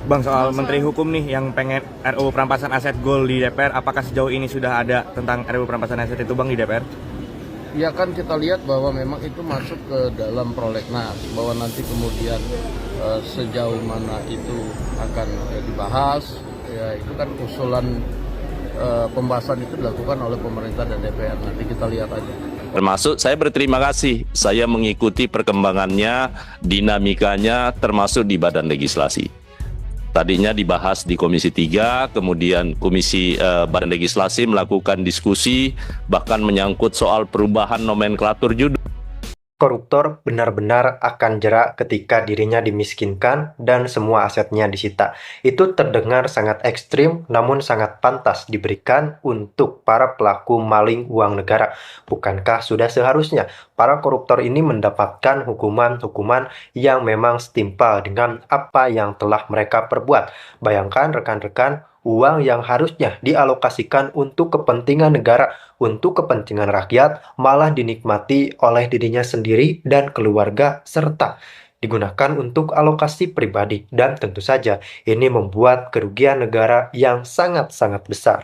Bang, soal Menteri Hukum nih yang pengen RUU perampasan aset Gol di DPR, apakah sejauh ini sudah ada tentang RUU perampasan aset itu Bang di DPR? Ya kan kita lihat bahwa memang itu masuk ke dalam prolegnas, bahwa nanti kemudian sejauh mana itu akan dibahas, ya itu kan usulan pembahasan itu dilakukan oleh pemerintah dan DPR, nanti kita lihat aja. Termasuk saya berterima kasih, saya mengikuti perkembangannya, dinamikanya termasuk di Badan Legislasi. Tadinya dibahas di Komisi 3, kemudian Komisi Badan Legislasi melakukan diskusi, bahkan menyangkut soal perubahan nomenklatur judul. Koruptor benar-benar akan jerak ketika dirinya dimiskinkan dan semua asetnya disita. Itu terdengar sangat ekstrim, namun sangat pantas diberikan untuk para pelaku maling uang negara. Bukankah sudah seharusnya para koruptor ini mendapatkan hukuman-hukuman yang memang setimpal dengan apa yang telah mereka perbuat? Bayangkan rekan-rekan, uang yang harusnya dialokasikan untuk kepentingan negara, untuk kepentingan rakyat, malah dinikmati oleh dirinya sendiri dan keluarga, serta digunakan untuk alokasi pribadi. Dan tentu saja ini membuat kerugian negara yang sangat-sangat besar.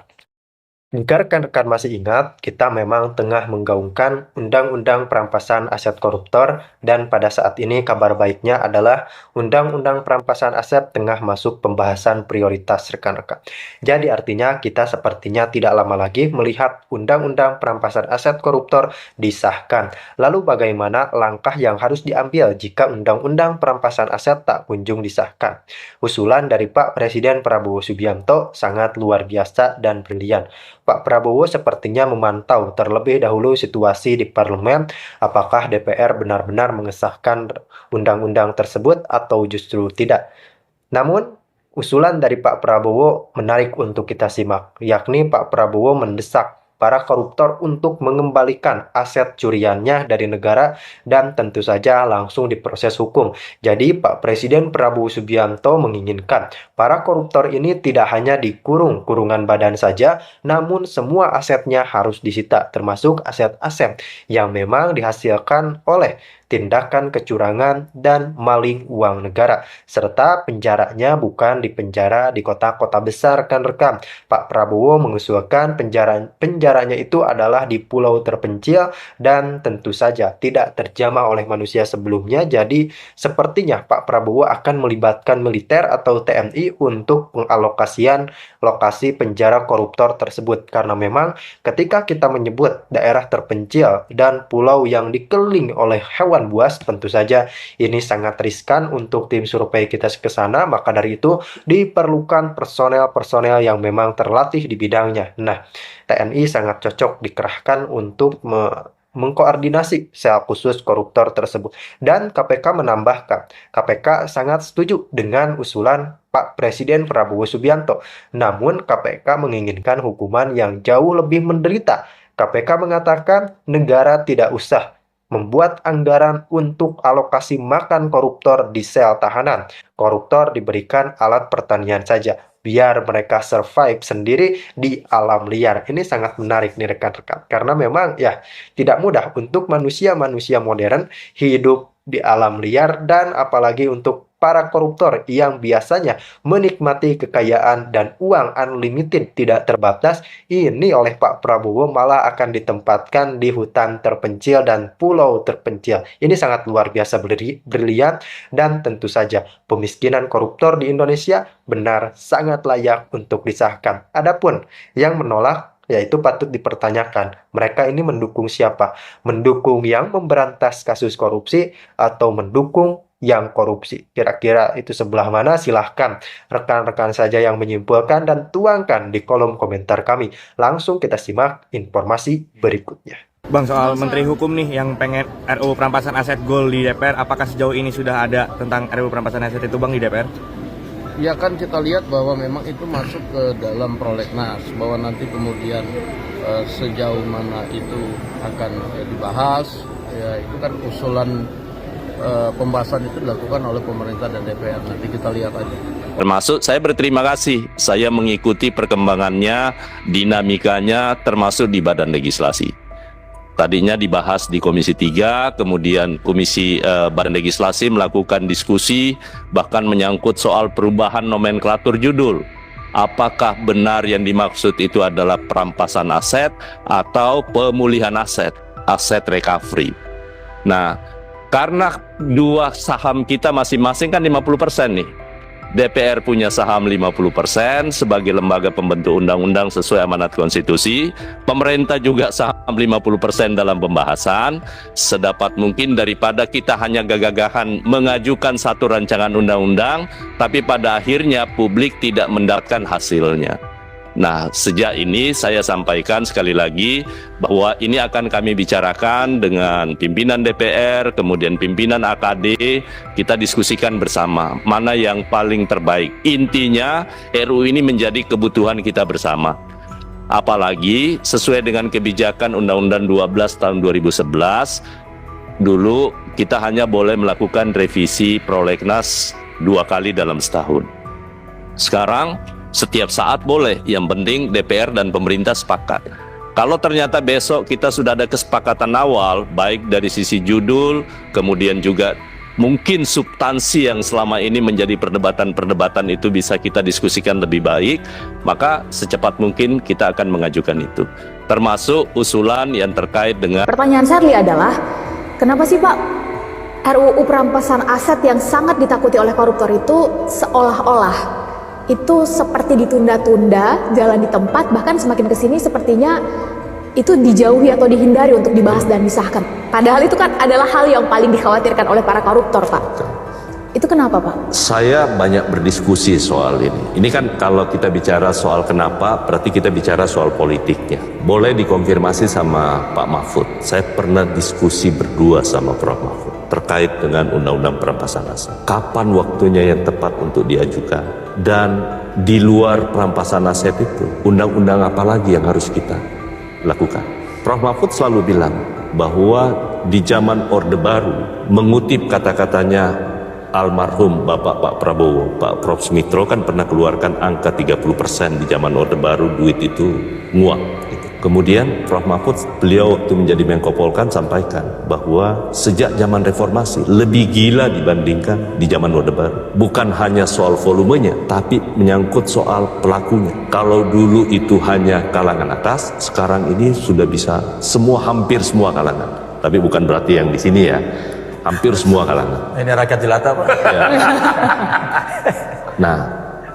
Jika rekan-rekan masih ingat, kita memang tengah menggaungkan Undang-Undang Perampasan Aset Koruptor, dan pada saat ini kabar baiknya adalah Undang-Undang Perampasan Aset tengah masuk pembahasan prioritas rekan-rekan. Jadi artinya kita sepertinya tidak lama lagi melihat Undang-Undang Perampasan Aset Koruptor disahkan. Lalu bagaimana langkah yang harus diambil jika Undang-Undang Perampasan Aset tak kunjung disahkan? Usulan dari Pak Presiden Prabowo Subianto sangat luar biasa dan brilian. Pak Prabowo sepertinya memantau terlebih dahulu situasi di parlemen, apakah DPR benar-benar mengesahkan undang-undang tersebut atau justru tidak. Namun, usulan dari Pak Prabowo menarik untuk kita simak, yakni Pak Prabowo mendesak para koruptor untuk mengembalikan aset curiannya dari negara dan tentu saja langsung diproses hukum. Jadi Pak Presiden Prabowo Subianto menginginkan para koruptor ini tidak hanya dikurung kurungan badan saja, namun semua asetnya harus disita, termasuk aset-aset yang memang dihasilkan oleh tindakan kecurangan dan maling uang negara, serta penjaranya bukan di penjara di kota-kota besar, rekan-rekan. Pak Prabowo mengusulkan penjaranya itu adalah di pulau terpencil dan tentu saja tidak terjamah oleh manusia sebelumnya. Jadi sepertinya Pak Prabowo akan melibatkan militer atau TNI untuk pengalokasian lokasi penjara koruptor tersebut, karena memang ketika kita menyebut daerah terpencil dan pulau yang dikelilingi oleh hewan buas, tentu saja ini sangat riskan untuk tim survei kita ke sana. Maka dari itu diperlukan personel-personel yang memang terlatih di bidangnya. Nah, TNI sangat cocok dikerahkan untuk mengkoordinasi sel khusus koruptor tersebut. Dan KPK menambahkan, KPK sangat setuju dengan usulan Pak Presiden Prabowo Subianto. Namun KPK menginginkan hukuman yang jauh lebih menderita. KPK mengatakan negara tidak usah membuat anggaran untuk alokasi makan koruptor di sel tahanan. Koruptor diberikan alat pertanian saja, biar mereka survive sendiri di alam liar. Ini sangat menarik nih rekan-rekan, karena memang ya tidak mudah untuk manusia-manusia modern hidup di alam liar, dan apalagi untuk para koruptor yang biasanya menikmati kekayaan dan uang unlimited tidak terbatas, ini oleh Pak Prabowo malah akan ditempatkan di hutan terpencil dan pulau terpencil. Ini sangat luar biasa brilian, dan tentu saja pemiskinan koruptor di Indonesia benar sangat layak untuk disahkan. Adapun yang menolak, yaitu patut dipertanyakan, mereka ini mendukung siapa? Mendukung yang memberantas kasus korupsi atau mendukung yang korupsi? Kira-kira itu sebelah mana? Silahkan rekan-rekan saja yang menyimpulkan dan tuangkan di kolom komentar kami. Langsung kita simak informasi berikutnya. Bang, soal Menteri Hukum nih yang pengen RUU perampasan aset Gol di DPR, apakah sejauh ini sudah ada tentang RUU perampasan aset itu Bang di DPR? Ya kan kita lihat bahwa memang itu masuk ke dalam prolegnas, bahwa nanti kemudian sejauh mana itu akan dibahas, ya itu kan usulan pembahasan itu dilakukan oleh pemerintah dan DPR, nanti kita lihat aja. Termasuk saya berterima kasih, saya mengikuti perkembangannya, dinamikanya termasuk di Badan Legislasi. Tadinya dibahas di Komisi 3, kemudian Komisi Badan Legislasi melakukan diskusi, bahkan menyangkut soal perubahan nomenklatur judul. Apakah benar yang dimaksud itu adalah perampasan aset atau pemulihan aset, aset recovery. Nah, karena dua saham kita masing-masing kan 50% nih. DPR punya saham 50% sebagai lembaga pembentuk undang-undang sesuai amanat konstitusi. Pemerintah juga saham 50% dalam pembahasan. Sedapat mungkin daripada kita hanya gagah-gagahan mengajukan satu rancangan undang-undang, tapi pada akhirnya publik tidak mendapatkan hasilnya. Nah, sejak ini saya sampaikan sekali lagi bahwa ini akan kami bicarakan dengan pimpinan DPR, kemudian pimpinan AKD, kita diskusikan bersama mana yang paling terbaik. Intinya RUU ini menjadi kebutuhan kita bersama. Apalagi sesuai dengan kebijakan Undang-Undang 12 tahun 2011, dulu kita hanya boleh melakukan revisi prolegnas 2 kali dalam setahun. Sekarang setiap saat boleh, yang penting DPR dan pemerintah sepakat. Kalau ternyata besok kita sudah ada kesepakatan awal, baik dari sisi judul, kemudian juga mungkin substansi yang selama ini menjadi perdebatan-perdebatan itu bisa kita diskusikan lebih baik, maka secepat mungkin kita akan mengajukan itu. Termasuk usulan yang terkait dengan... Pertanyaan Sherly adalah, kenapa sih Pak RUU perampasan aset yang sangat ditakuti oleh koruptor itu seolah-olah itu seperti ditunda-tunda, jalan di tempat, bahkan semakin kesini sepertinya itu dijauhi atau dihindari untuk dibahas dan disahkan. Padahal itu kan adalah hal yang paling dikhawatirkan oleh para koruptor, Pak. Itu kenapa, Pak? Saya banyak berdiskusi soal ini. Ini kan kalau kita bicara soal kenapa, berarti kita bicara soal politiknya. Boleh dikonfirmasi sama Pak Mahfud. Saya pernah diskusi berdua sama Prof. Mahfud terkait dengan Undang-Undang Perampasan Aset. Kapan waktunya yang tepat untuk diajukan? Dan di luar perampasan aset itu, undang-undang apa lagi yang harus kita lakukan? Prof. Mahfud selalu bilang bahwa di zaman Orde Baru, mengutip kata-katanya almarhum Bapak Pak Prabowo, Pak Prof. Sumitro kan pernah keluarkan angka 30% di zaman Orde Baru, duit itu nguap. Kemudian Prof. Mahfud, beliau waktu menjadi Menko Polhukam sampaikan bahwa sejak zaman reformasi lebih gila dibandingkan di zaman Orde Baru. Bukan hanya soal volumenya, tapi menyangkut soal pelakunya. Kalau dulu itu hanya kalangan atas, sekarang ini sudah bisa hampir semua kalangan. Tapi bukan berarti yang di sini ya, hampir semua kalangan. Ini rakyat jelata, Pak. Ya. Nah,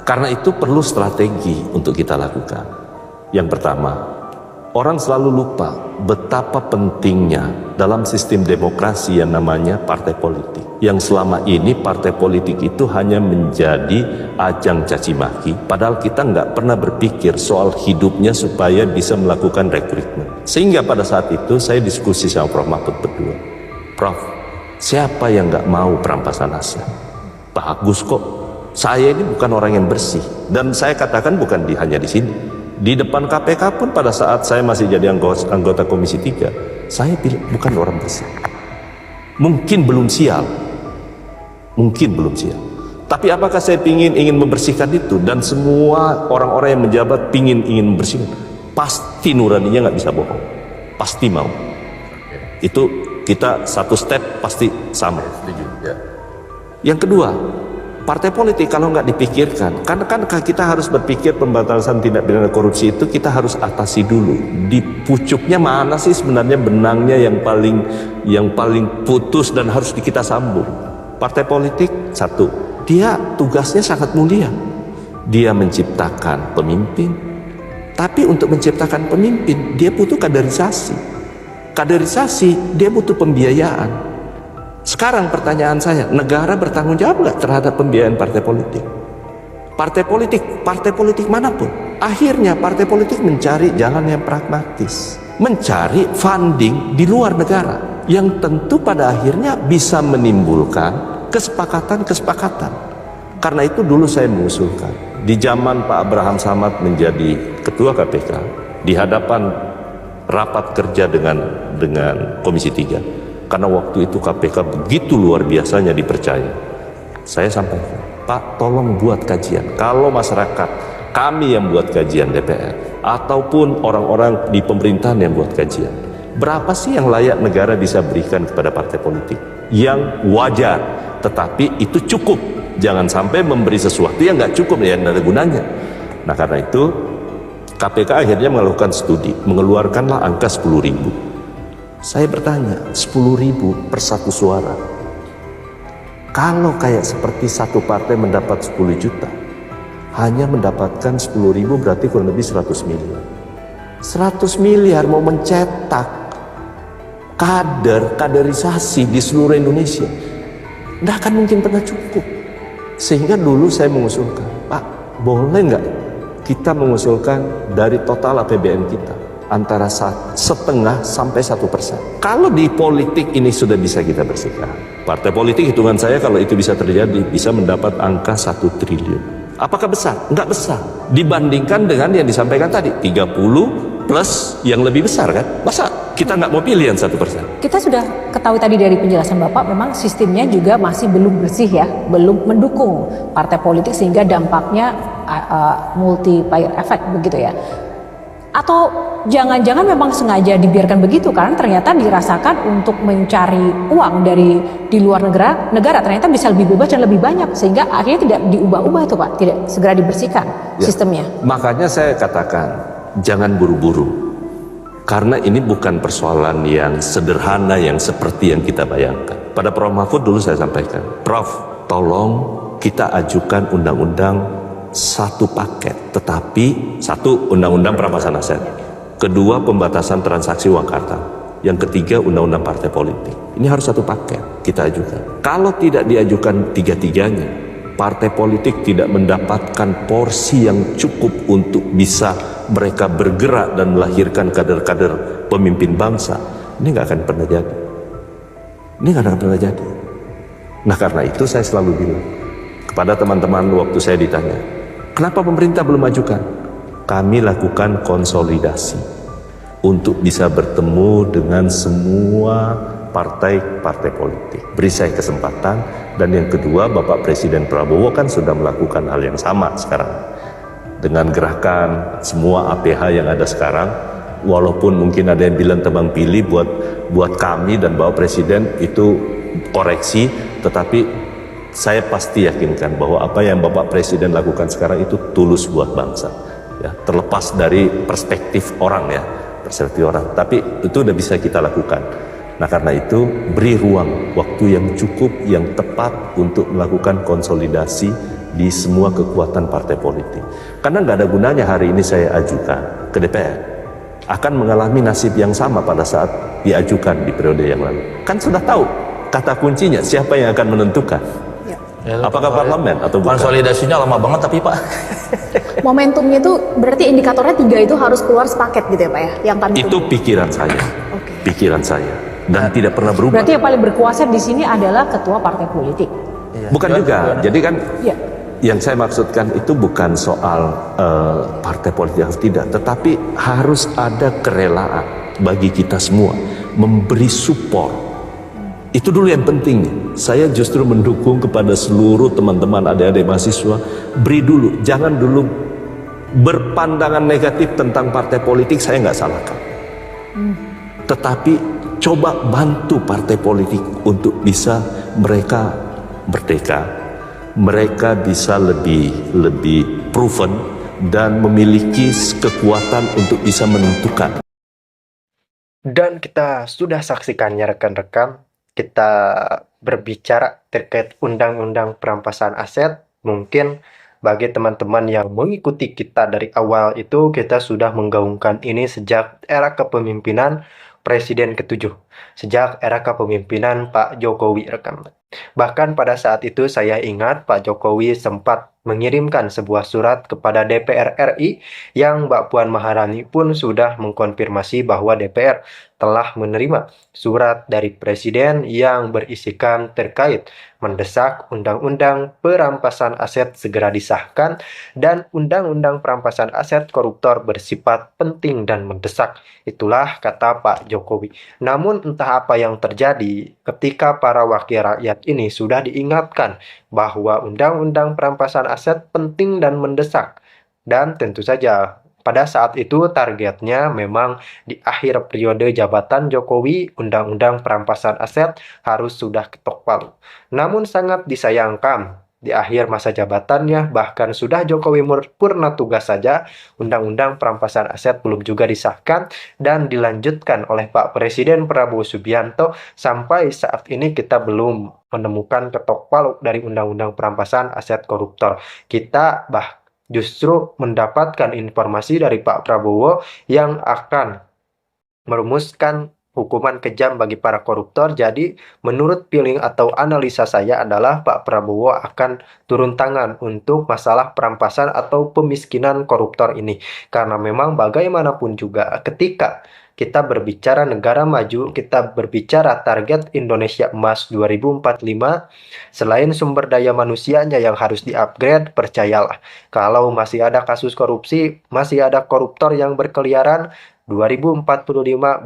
karena itu perlu strategi untuk kita lakukan. Yang pertama, orang selalu lupa betapa pentingnya dalam sistem demokrasi yang namanya partai politik. Yang selama ini partai politik itu hanya menjadi ajang caci maki, padahal kita nggak pernah berpikir soal hidupnya supaya bisa melakukan rekrutmen. Sehingga pada saat itu saya diskusi sama Prof. Mahfud berdua. Prof, siapa yang nggak mau perampasan aset? Bagus kok. Saya ini bukan orang yang bersih. Dan saya katakan bukan hanya di sini. Di depan KPK pun pada saat saya masih jadi anggota Komisi 3, saya bilang bukan orang bersih. Mungkin belum sial. Tapi apakah saya ingin membersihkan itu? Dan semua orang-orang yang menjabat ingin membersihkan. Pasti nuraninya nggak bisa bohong. Pasti mau. Itu kita satu step pasti sama. Yang kedua, partai politik kalau nggak dipikirkan, karena kan kita harus berpikir pembatasan tindak pidana korupsi itu kita harus atasi dulu. Di pucuknya mana sih sebenarnya benangnya yang paling putus dan harus kita sambung. Partai politik satu, dia tugasnya sangat mulia. Dia menciptakan pemimpin, tapi untuk menciptakan pemimpin dia butuh kaderisasi. Kaderisasi dia butuh pembiayaan. Sekarang pertanyaan saya, negara bertanggung jawab nggak terhadap pembiayaan partai politik? Partai politik manapun. Akhirnya partai politik mencari jalan yang pragmatis, mencari funding di luar negara, yang tentu pada akhirnya bisa menimbulkan kesepakatan. Karena itu dulu saya mengusulkan, di zaman Pak Abraham Samad menjadi Ketua KPK, di hadapan rapat kerja dengan Komisi 3, karena waktu itu KPK begitu luar biasanya dipercaya. Saya sampaikan, Pak, tolong buat kajian. Kalau masyarakat, kami yang buat kajian DPR, ataupun orang-orang di pemerintahan yang buat kajian, Berapa sih yang layak negara bisa berikan kepada partai politik? Yang wajar, tetapi itu cukup. Jangan sampai memberi sesuatu yang nggak cukup, yang nggak ada gunanya. Nah karena itu KPK akhirnya melakukan studi, mengeluarkanlah angka 10.000. Saya bertanya, 10.000 per satu suara. Kalau kayak seperti satu partai mendapat 10 juta, hanya mendapatkan 10.000 berarti kurang lebih 100 miliar. 100 miliar mau mencetak kaderisasi di seluruh Indonesia, nggak akan mungkin pernah cukup. Sehingga dulu saya mengusulkan, Pak, boleh nggak kita mengusulkan dari total APBN kita antara 0,5 sampai 1%. Kalau di politik ini sudah bisa kita bersihkan. Partai politik hitungan saya kalau itu bisa terjadi bisa mendapat angka 1 triliun. Apakah besar? Enggak besar. Dibandingkan dengan yang disampaikan tadi 30 plus yang lebih besar kan? Masa kita nggak mau pilih yang 1%? Kita sudah ketahui tadi dari penjelasan Bapak, memang sistemnya juga masih belum bersih ya, belum mendukung partai politik sehingga dampaknya multiplier effect begitu ya. Atau jangan-jangan memang sengaja dibiarkan begitu karena ternyata dirasakan untuk mencari uang dari di luar negara ternyata bisa lebih bebas dan lebih banyak sehingga akhirnya tidak diubah-ubah tuh Pak, tidak segera dibersihkan sistemnya. Makanya saya katakan jangan buru-buru. Karena ini bukan persoalan yang sederhana yang seperti yang kita bayangkan. Pada Prof. Mahfud dulu saya sampaikan, Prof, tolong kita ajukan undang-undang satu paket, tetapi satu undang-undang perampasan aset, kedua pembatasan transaksi uang kartal, yang ketiga undang-undang partai politik. Ini harus satu paket kita ajukan. Kalau tidak diajukan tiga-tiganya, partai politik tidak mendapatkan porsi yang cukup untuk bisa mereka bergerak dan melahirkan kader-kader pemimpin bangsa. Ini nggak akan pernah jadi. Ini nggak akan pernah jadi. Nah karena itu saya selalu bilang kepada teman-teman waktu saya ditanya, kenapa pemerintah belum ajukan? Kami lakukan konsolidasi untuk bisa bertemu dengan semua partai-partai politik. Beri saya kesempatan. Dan yang kedua, Bapak Presiden Prabowo kan sudah melakukan hal yang sama sekarang. Dengan gerakan semua APH yang ada sekarang, walaupun mungkin ada yang bilang tebang pilih buat kami dan Bapak Presiden itu koreksi, tetapi saya pasti yakinkan bahwa apa yang Bapak Presiden lakukan sekarang itu tulus buat bangsa. Ya, terlepas dari perspektif orang ya, perspektif orang. Tapi itu udah bisa kita lakukan. Nah karena itu beri ruang waktu yang cukup, yang tepat untuk melakukan konsolidasi di semua kekuatan partai politik. Karena nggak ada gunanya hari ini saya ajukan ke DPR akan mengalami nasib yang sama pada saat diajukan di periode yang lalu. Kan sudah tahu kata kuncinya siapa yang akan menentukan. Ya, apakah parlemen atau bukan? Konsolidasinya lama banget tapi Pak. Momentumnya itu berarti indikatornya 3 itu harus keluar sepaket gitu ya Pak ya? Yang kami Itu tunggu. pikiran saya. Pikiran saya. Dan tidak pernah berubah. Berarti yang paling berkuasa di sini adalah ketua partai politik. Bukan juga. Jadi kan Ya. yang saya maksudkan itu bukan soal partai politik atau tidak, tetapi harus ada kerelaan bagi kita semua memberi support. Itu dulu yang penting. Saya justru mendukung kepada seluruh teman-teman adik-adik mahasiswa, beri dulu, jangan dulu berpandangan negatif tentang partai politik. Saya nggak salahkan, tetapi coba bantu partai politik untuk bisa mereka merdeka, mereka bisa lebih proven dan memiliki kekuatan untuk bisa menentukan. Dan kita sudah saksikannya rekan-rekan, kita berbicara terkait undang-undang perampasan aset. Mungkin bagi teman-teman yang mengikuti kita dari awal itu, kita sudah menggaungkan ini sejak era kepemimpinan Presiden ke-7, sejak era kepemimpinan Pak Jokowi rekan. Bahkan pada saat itu saya ingat Pak Jokowi sempat mengirimkan sebuah surat kepada DPR RI yang Mbak Puan Maharani pun sudah mengkonfirmasi bahwa DPR telah menerima surat dari Presiden yang berisikan terkait mendesak Undang-Undang Perampasan Aset segera disahkan dan Undang-Undang Perampasan Aset Koruptor bersifat penting dan mendesak. Itulah kata Pak Jokowi. Namun entah apa yang terjadi ketika para wakil rakyat ini sudah diingatkan bahwa Undang-Undang Perampasan Aset penting dan mendesak. Dan tentu saja Pada saat itu targetnya memang di akhir periode jabatan Jokowi, Undang-Undang Perampasan Aset harus sudah ketok palu. Namun sangat disayangkan, di akhir masa jabatannya, bahkan sudah Jokowi purna tugas saja, Undang-Undang Perampasan Aset belum juga disahkan dan dilanjutkan oleh Pak Presiden Prabowo Subianto. Sampai saat ini kita belum menemukan ketok palu dari Undang-Undang Perampasan Aset Koruptor. Kita justru mendapatkan informasi dari Pak Prabowo yang akan merumuskan hukuman kejam bagi para koruptor. Jadi menurut feeling atau analisa saya adalah Pak Prabowo akan turun tangan untuk masalah perampasan atau pemiskinan koruptor ini. Karena memang bagaimanapun juga ketika kita berbicara negara maju, kita berbicara target Indonesia Emas 2045, selain sumber daya manusianya yang harus di-upgrade, percayalah, kalau masih ada kasus korupsi, masih ada koruptor yang berkeliaran, 2045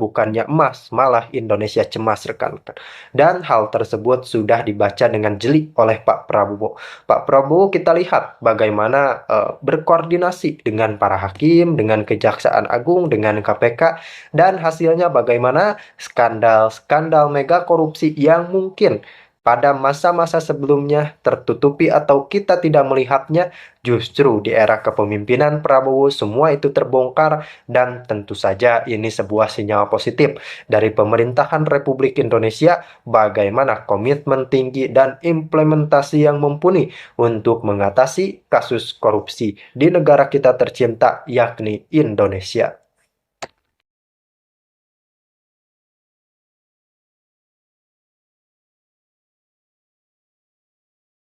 bukannya emas, malah Indonesia cemas, rekan-rekan. Dan hal tersebut sudah dibaca dengan jeli oleh Pak Prabowo. Pak Prabowo kita lihat bagaimana berkoordinasi dengan para hakim, dengan Kejaksaan Agung, dengan KPK, dan hasilnya bagaimana skandal-skandal mega korupsi yang mungkin pada masa-masa sebelumnya tertutupi atau kita tidak melihatnya, justru di era kepemimpinan Prabowo semua itu terbongkar. Dan tentu saja ini sebuah sinyal positif dari pemerintahan Republik Indonesia, bagaimana komitmen tinggi dan implementasi yang mumpuni untuk mengatasi kasus korupsi di negara kita tercinta yakni Indonesia.